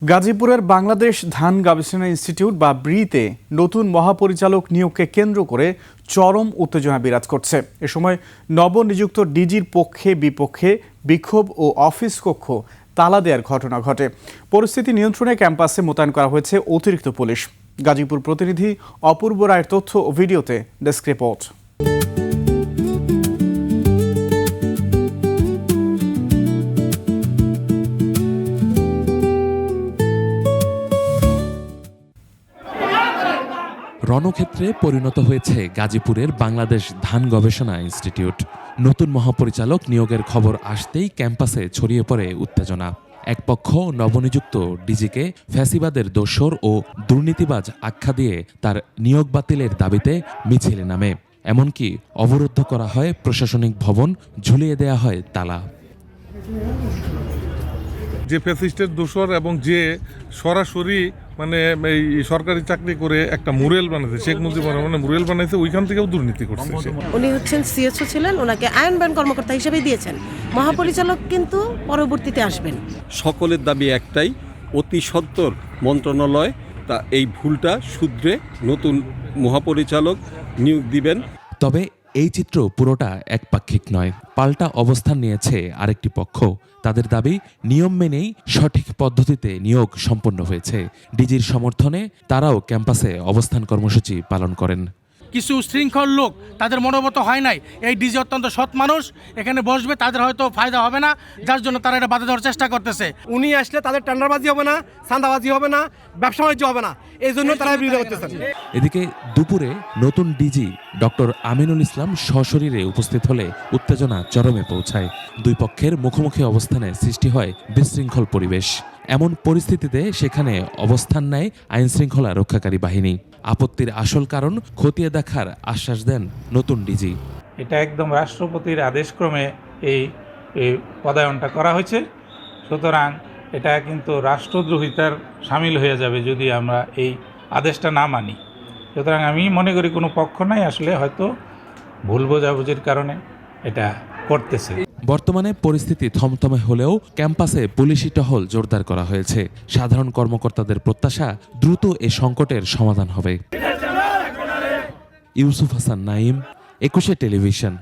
গাজীপুরের বাংলাদেশ ধান গবেষণা ইনস্টিটিউট বা ব্রিতে নতুন মহাপরিচালক নিয়োগকে কেন্দ্র করে চরম উত্তেজনা বিরাজ করছে। এ সময় নবনিযুক্ত ডিজির পক্ষে বিপক্ষে বিক্ষোভ ও অফিস কক্ষ তালা দেওয়ার ঘটনা ঘটে। পরিস্থিতি নিয়ন্ত্রণে ক্যাম্পাসে মোতায়েন করা হয়েছে অতিরিক্ত পুলিশ। গাজীপুর প্রতিনিধি অপূর্ব রায়ের তথ্য ও ভিডিওতে ডেস্ক রিপোর্ট। রণক্ষেত্রে পরিণত হয়েছে গাজীপুরের বাংলাদেশ ধান গবেষণা ইনস্টিটিউট। নতুন মহাপরিচালক নিয়োগের খবর আসতেই ক্যাম্পাসে ছড়িয়ে পড়ে উত্তেজনা। এক পক্ষ নবনিযুক্ত ডিজিকে ফ্যাসিবাদের দোসর ও দুর্নীতিবাজ আখ্যা দিয়ে তার নিয়োগ বাতিলের দাবিতে মিছিলে নামে। এমনকি অবরুদ্ধ করা হয় প্রশাসনিক ভবন, ঝুলিয়ে দেয়া হয় তালা। যে ফ্যাসিস্টের দোসর এবং যে সরাসরি এই সরকারি চাকরি করে একটা মুরেল বানাইছে, শেখ মুজিবুর রহমান মুরেল বানাইছে, ওইখান থেকেও দুর্নীতি করছে। উনি হচ্ছেন সিএসও ছিলেন, ওনাকে আইনবান কর্মকর্তা হিসেবে দিয়েছেন। মহাপরিচালক কিন্তু পরবর্তীতে আসবেন। সকলের দাবি একটাই, অতি সত্বর মন্ত্রণালয় তা এই ভুলটা শুধরে নতুন মহাপরিচালক নিয়োগ দিবেন। তবে এই চিত্র পুরোটা একপাক্ষিক নয়, পাল্টা অবস্থান নিয়েছে আরেকটি পক্ষ। তাদের দাবি, নিয়ম মেনেই সঠিক পদ্ধতিতে নিয়োগ সম্পন্ন হয়েছে। ডিজির সমর্থনে তারাও ক্যাম্পাসে অবস্থান কর্মসূচি পালন করেন। কিছু শৃঙ্খল লোক, তাদের মনোমত হয় নাই এই ডিজি অত্যন্ত সৎ মানুষ, এখানে বসবে, তাদের হয়তো ফায়দা হবে না, যার জন্য তারা এটা বাধা দেওয়ার চেষ্টা করতেছে। উনি আসলে তাদের টেন্ডারবাজি হবে না, চাঁদাবাজি হবে না, ব্যবসা বাণিজ্য হবে না, এই জন্য তারা বিরোধিতা করতেছেন। এদিকে দুপুরে নতুন ডিজি ডক্টর আমিনুল ইসলাম সশরীরে উপস্থিত হলে উত্তেজনা চরমে পৌঁছায়। দুই পক্ষের মুখোমুখি অবস্থানে সৃষ্টি হয় বিশৃঙ্খল পরিবেশ। এমন পরিস্থিতিতে সেখানে অবস্থান নেয় আইনশৃঙ্খলা রক্ষাকারী বাহিনী। আপত্তির আসল কারণ খতিয়ে দেখার আশ্বাস দেন নতুন ডিজি। এটা একদম রাষ্ট্রপতির আদেশক্রমে এই পদায়নটা করা হয়েছে, সুতরাং এটা কিন্তু রাষ্ট্রদ্রোহিতার সামিল হয়ে যাবে যদি আমরা এই আদেশটা না মানি। সুতরাং আমি মনে করি কোনো পক্ষ নাই, আসলে হয়তো ভুল বোঝাবুঝির কারণে এটা করতেছে। বর্তমানে পরিস্থিতি থমথমে হলেও ক্যাম্পাসে পুলিশি টহল জোরদার করা হয়েছে। সাধারণ কর্মকর্তাদের প্রত্যাশা, দ্রুত এ সংকটের সমাধান হবে। ইউসুফ হাসান নাঈম, 21 টেলিভিশন।